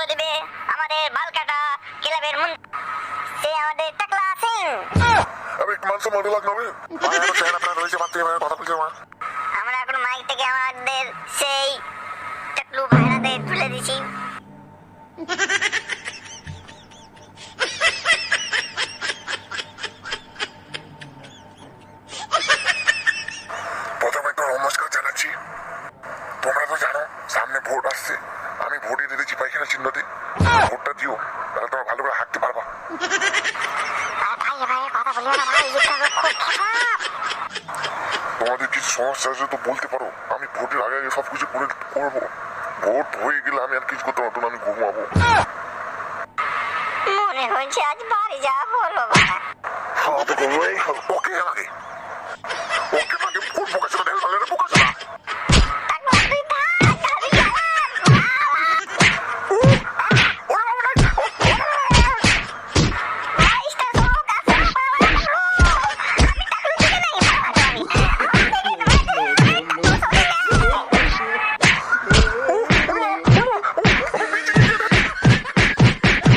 দিবে আমাদের বালকাটা ক্লাবের সে আমাদের টাকলা সিং। আমি একটু মানুষ মনে লাগলো আপনার রয়েছে কথা বলছে মা। আমরা এখন মাইক থেকে আমাদের সেই টাকলু ভাইরাদের তুলে দিছি। প্রথমে একটু নমস্কার জানাচ্ছি। তোমরা তো জানো সামনে ভোট আসছে, আমি ভোটে দিয়েছি পায়খানা চিহ্নতে। ভোটটা দিও, তাহলে তোমরা ভালো করে হাঁটতে পারবা। তোমাদের কিছু সমস্যা আছে তো বলতে পারো, আমি ভোটের আগে আগে সবকিছু করে করবো। ভোট হয়ে গেলে আমি আর কিছু করতে পারবো না, আমি ঘুমাবো। মনে হচ্ছে আজ বাড়ি যাওয়া হলো ওকে আমাকে ভোট বোকা ছিল